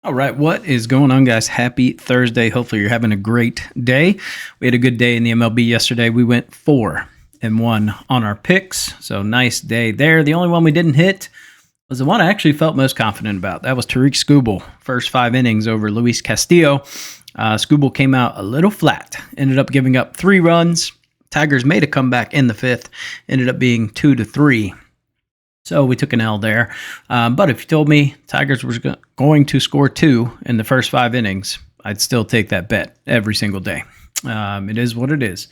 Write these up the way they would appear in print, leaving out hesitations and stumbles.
All right, what is going on, guys? Happy Thursday. Hopefully, you're having a great day. We had a good day in the MLB yesterday. We went 4-1 on our picks, so nice day there. The only one we didn't hit was the one I actually felt most confident about. That was Tariq Skubal, first 5 innings over Luis Castillo. Skubal came out a little flat, ended up giving up 3 runs. Tigers made a comeback in the 5th, ended up being 2-3. So we took an L there. But if you told me Tigers was going to score 2 in the first 5 innings, I'd still take that bet every single day. It is what it is.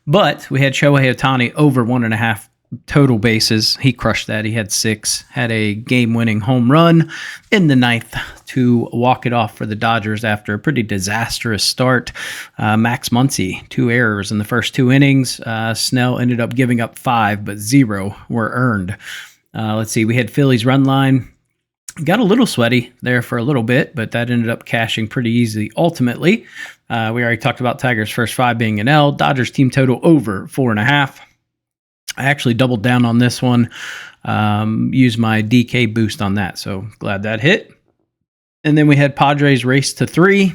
But we had Shohei Ohtani over 1.5 total bases. He crushed that. He had 6, had a game-winning home run in the 9th to walk it off for the Dodgers after a pretty disastrous start. Max Muncy, 2 errors in the first 2 innings. Snell ended up giving up 5, but 0 were earned. Let's see, we had Phillies run line. Got a little sweaty there for a little bit, but that ended up cashing pretty easily ultimately. We already talked about Tigers' first 5 being an L. Dodgers team total over 4.5. I actually doubled down on this one, used my DK boost on that, so glad that hit. And then we had Padres race to 3.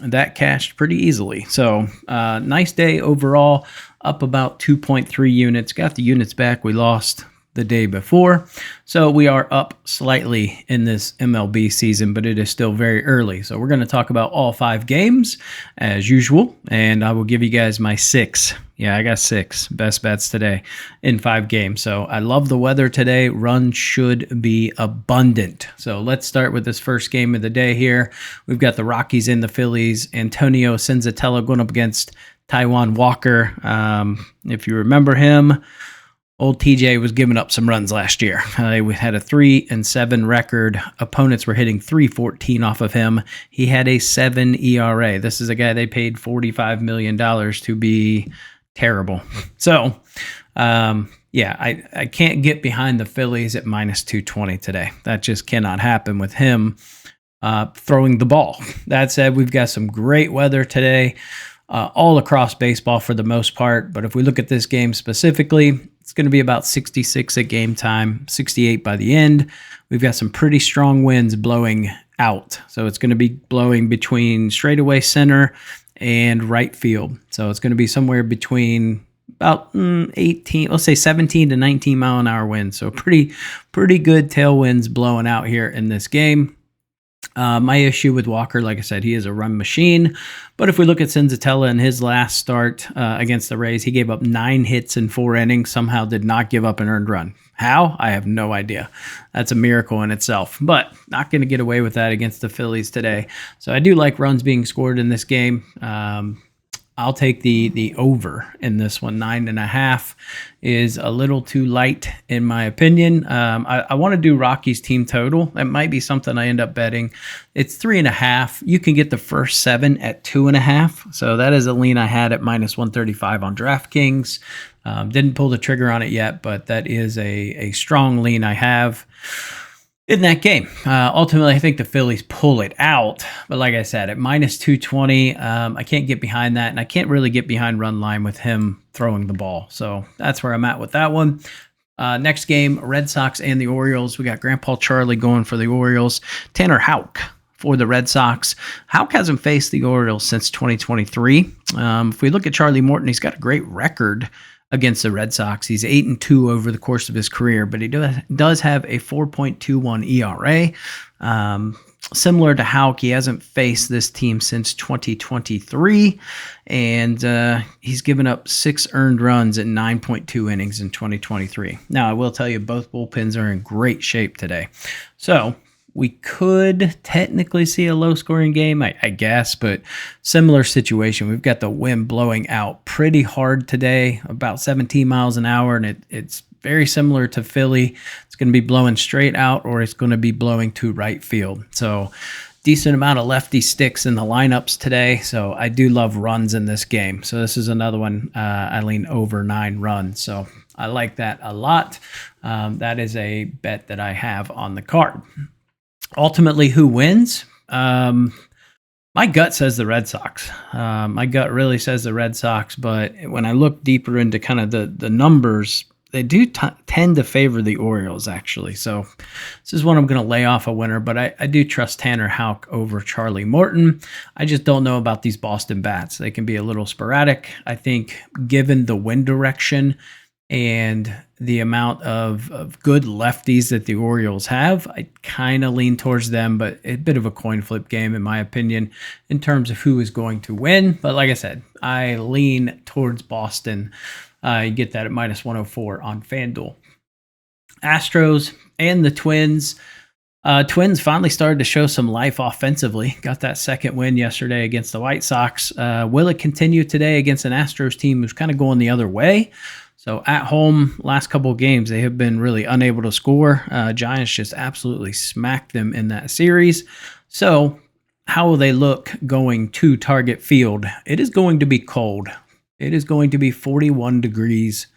That cashed pretty easily. So nice day overall, up about 2.3 units. Got the units back. We lost the day before. So we are up slightly in this MLB season, but it is still very early. So we're going to talk about all 5 games as usual, and I will give you guys my 6. Yeah, I got 6 best bets today in 5 games. So I love the weather today. Runs should be abundant. So let's start with this first game of the day here. We've got the Rockies and the Phillies. Antonio Senzatella going up against Taijuan Walker. If you remember him, old TJ was giving up some runs last year. We had a 3-7 record. Opponents were hitting .314 off of him. He had a 7 ERA. This is a guy they paid $45 million to be terrible. So, I can't get behind the Phillies at -220 today. That just cannot happen with him throwing the ball. That said, we've got some great weather today. All across baseball for the most part. But if we look at this game specifically, it's going to be about 66 at game time, 68 by the end. We've got some pretty strong winds blowing out. So it's going to be blowing between straightaway center and right field. So it's going to be somewhere between about 18, let's say 17 to 19 mile an hour winds. So pretty good tailwinds blowing out here in this game. My issue with Walker, like I said, he is a run machine. But if we look at Senzatella in his last start against the Rays, he gave up 9 hits in 4 innings, somehow did not give up an earned run. How? I have no idea. That's a miracle in itself. But not going to get away with that against the Phillies today. So I do like runs being scored in this game. I'll take the over in this one. 9.5 is a little too light in my opinion. I want to do Rockies team total. That might be something I end up betting. It's 3.5. You can get the first 7 at 2.5. So that is a lean I had at -135 on DraftKings. Didn't pull the trigger on it yet, but that is a strong lean I have in that game. Ultimately, I think the Phillies pull it out. But like I said, at -220, I can't get behind that. And I can't really get behind run line with him throwing the ball. So that's where I'm at with that one. Next game, Red Sox and the Orioles. We got Grandpa Charlie going for the Orioles. Tanner Houck for the Red Sox. Houck hasn't faced the Orioles since 2023. If we look at Charlie Morton, he's got a great record against the Red Sox. He's 8-2 over the course of his career, but he does have a 4.21 ERA. Similar to Houck, he hasn't faced this team since 2023, and he's given up 6 earned runs in 9.2 innings in 2023. Now, I will tell you, both bullpens are in great shape today. So we could technically see a low-scoring game, I guess, but similar situation. We've got the wind blowing out pretty hard today, about 17 miles an hour, and it's very similar to Philly. It's going to be blowing straight out, or it's going to be blowing to right field. So decent amount of lefty sticks in the lineups today, so I do love runs in this game. So this is another one I lean over 9 runs, so I like that a lot. That is a bet that I have on the card. Ultimately, who wins? My gut says the Red Sox. My gut really says the Red Sox, but when I look deeper into kind of the numbers, they do tend to favor the Orioles, actually. So this is one I'm going to lay off a winner, but I do trust Tanner Houck over Charlie Morton. I just don't know about these Boston bats. They can be a little sporadic. I think given the wind direction and the amount of good lefties that the Orioles have, I kind of lean towards them, but a bit of a coin flip game, in my opinion, in terms of who is going to win. But like I said, I lean towards Boston. You get that at -104 on FanDuel. Astros and the Twins. Twins finally started to show some life offensively. Got that second win yesterday against the White Sox. Will it continue today against an Astros team who's kind of going the other way? So at home, last couple of games, they have been really unable to score. Giants just absolutely smacked them in that series. So how will they look going to Target Field? It is going to be cold. It is going to be 41 degrees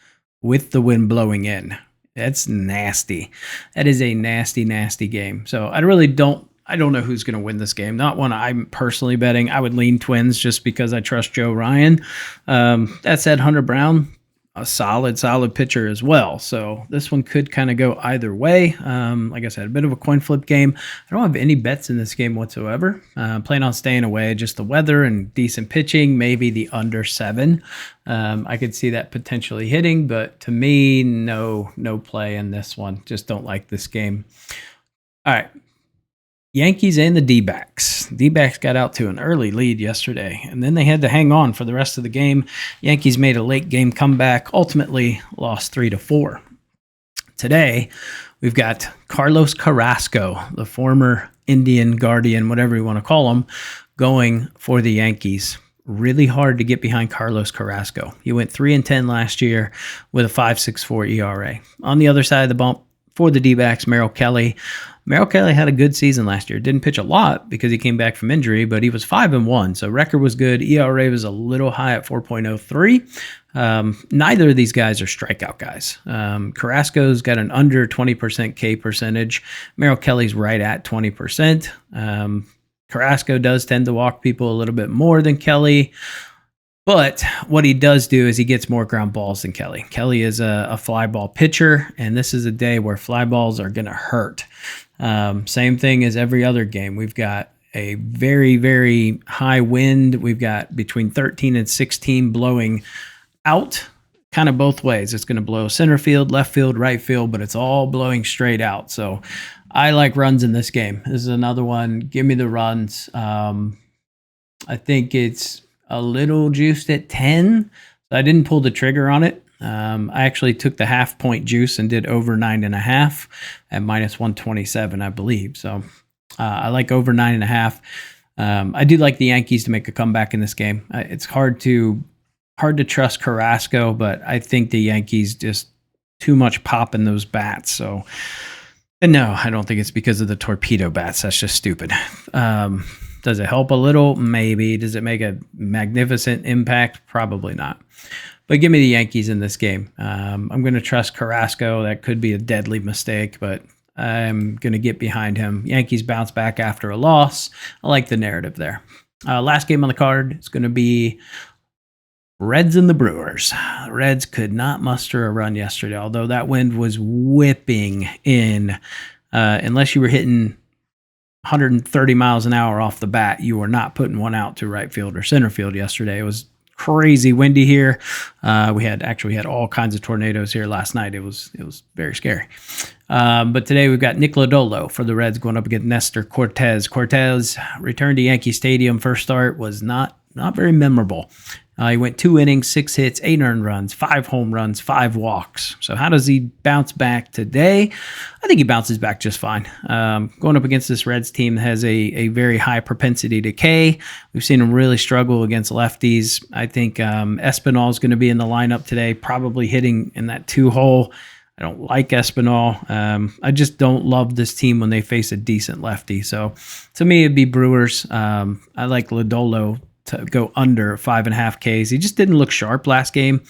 with the wind blowing in. That's nasty. That is a nasty, nasty game. So I don't know who's going to win this game. Not one I'm personally betting. I would lean Twins just because I trust Joe Ryan. That said, Hunter Brown, a solid pitcher as well. So this one could kind of go either way. Like I said, a bit of a coin flip game. I don't have any bets in this game whatsoever. Plan on staying away. Just the weather and decent pitching, maybe the under 7. I could see that potentially hitting, but to me, no play in this one. Just don't like this game. All right. Yankees and the D-backs. D-backs got out to an early lead yesterday, and then they had to hang on for the rest of the game. Yankees made a late game comeback, ultimately lost 3-4. Today, we've got Carlos Carrasco, the former Indian guardian, whatever you want to call him, going for the Yankees. Really hard to get behind Carlos Carrasco. He went 3-10 last year with a 5.64 ERA. On the other side of the bump for the D-backs, Merrill Kelly. Merrill Kelly had a good season last year. Didn't pitch a lot because he came back from injury, but he was 5-1, so record was good. ERA was a little high at 4.03. Neither of these guys are strikeout guys. Carrasco's got an under 20% K percentage. Merrill Kelly's right at 20%. Carrasco does tend to walk people a little bit more than Kelly. But what he does do is he gets more ground balls than Kelly. Kelly is a fly ball pitcher, and this is a day where fly balls are going to hurt. Same thing as every other game. We've got a very, very high wind. We've got between 13 and 16 blowing out kind of both ways. It's going to blow center field, left field, right field, but it's all blowing straight out. So I like runs in this game. This is another one. Give me the runs. I think it's a little juiced at 10. I didn't pull the trigger on it. I actually took the half-point juice and did over 9.5 at -127, I believe. So I like over 9.5. I do like the Yankees to make a comeback in this game. It's hard to trust Carrasco, but I think the Yankees just too much pop in those bats. So, and no, I don't think it's because of the torpedo bats. That's just stupid. Does it help a little? Maybe. Does it make a magnificent impact? Probably not. But give me the Yankees in this game. I'm going to trust Carrasco. That could be a deadly mistake, but I'm going to get behind him. Yankees bounce back after a loss. I like the narrative there. Last game on the card is going to be Reds and the Brewers. Reds could not muster a run yesterday, although that wind was whipping in. Unless you were hitting 130 miles an hour off the bat, you were not putting one out to right field or center field yesterday. It was crazy windy here. We had all kinds of tornadoes here last night. It was very scary. But today we've got Nick Lodolo for the Reds going up against Nestor Cortez. Cortez returned to Yankee Stadium. First start was not very memorable. He went 2 innings, 6 hits, 8 earned runs, 5 home runs, 5 walks. So how does he bounce back today? I think he bounces back just fine. Going up against this Reds team that has a very high propensity to K. We've seen him really struggle against lefties. I think Espinal is going to be in the lineup today, probably hitting in that 2-hole. I don't like Espinal. I just don't love this team when they face a decent lefty. So to me, it'd be Brewers. I like Lodolo to go under 5.5 Ks. He just didn't look sharp last game.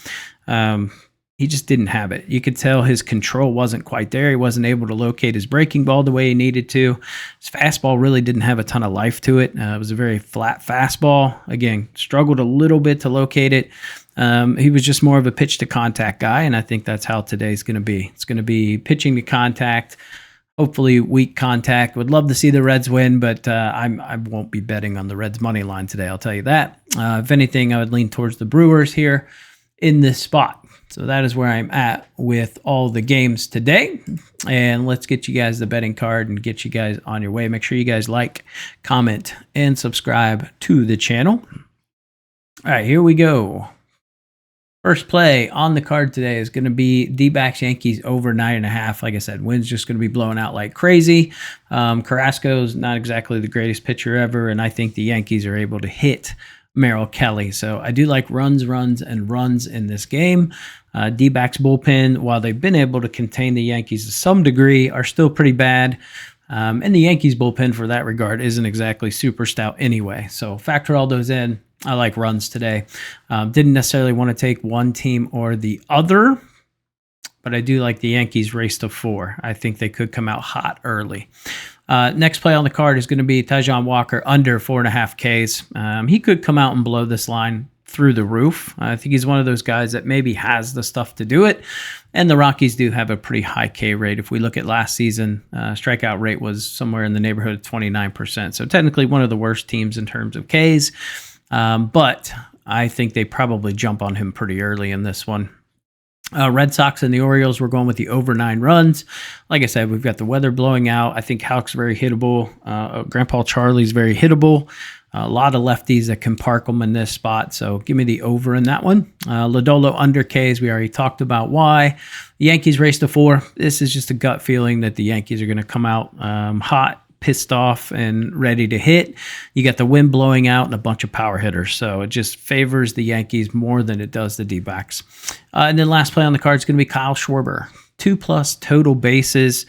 He just didn't have it. You could tell his control wasn't quite there. He wasn't able to locate his breaking ball the way he needed to. His fastball really didn't have a ton of life to it. It was a very flat fastball. Again, struggled a little bit to locate it. He was just more of a pitch to contact guy, and I think that's how today's going to be. It's going to be pitching to contact, hopefully weak contact. Would love to see the Reds win, but I won't be betting on the Reds money line today, I'll tell you that. If anything, I would lean towards the Brewers here in this spot. So that is where I'm at with all the games today. And let's get you guys the betting card and get you guys on your way. Make sure you guys like, comment, and subscribe to the channel. All right, here we go. First play on the card today is going to be D-backs Yankees over 9.5. Like I said, wind's just going to be blowing out like crazy. Carrasco's not exactly the greatest pitcher ever, and I think the Yankees are able to hit Merrill Kelly. So I do like runs in this game. D-backs bullpen, while they've been able to contain the Yankees to some degree, are still pretty bad. And the Yankees bullpen for that regard isn't exactly super stout anyway. So factor all those in. I like runs today. Didn't necessarily want to take one team or the other, but I do like the Yankees race to 4. I think they could come out hot early. Next play on the card is going to be Taijuan Walker under 4.5 Ks. He could come out and blow this line through the roof. I think he's one of those guys that maybe has the stuff to do it. And the Rockies do have a pretty high K rate. If we look at last season, strikeout rate was somewhere in the neighborhood of 29%. So technically one of the worst teams in terms of Ks. But I think they probably jump on him pretty early in this one. Red Sox and the Orioles, we're going with the over 9 runs. Like I said, we've got the weather blowing out. I think Houck's very hittable. Grandpa Charlie's very hittable. A lot of lefties that can park them in this spot. So give me the over in that one. Lodolo under Ks. We already talked about why. The Yankees race to 4. This is just a gut feeling that the Yankees are going to come out hot, pissed off, and ready to hit. You got the wind blowing out and a bunch of power hitters. So it just favors the Yankees more than it does the D-backs. And then last play on the card is going to be Kyle Schwarber. 2+ total bases.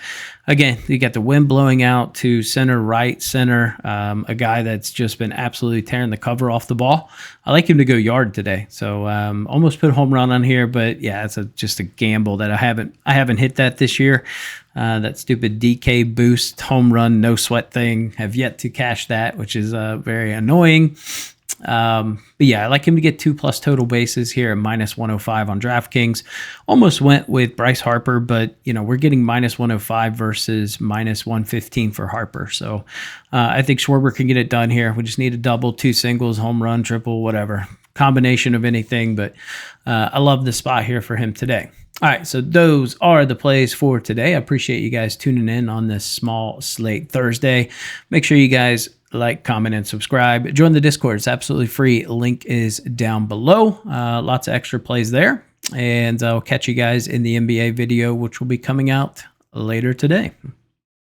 Again, you got the wind blowing out to center, right center. A guy that's just been absolutely tearing the cover off the ball. I like him to go yard today. So almost put a home run on here, but yeah, it's just a gamble that I haven't hit that this year. That stupid DK boost home run, no sweat thing. Have yet to cash that, which is very annoying. But yeah, I like him to get 2+ total bases here at -105 on DraftKings. Almost went with Bryce Harper, but we're getting -105 versus -115 for Harper. So I think Schwarber can get it done here. We just need a double, 2 singles, home run, triple, whatever. Combination of anything, but I love the spot here for him today. All right, so those are the plays for today. I appreciate you guys tuning in on this small slate Thursday. Make sure you guys like, comment, and subscribe. Join the Discord. It's absolutely free. Link is down below. Lots of extra plays there. And I'll catch you guys in the NBA video, which will be coming out later today.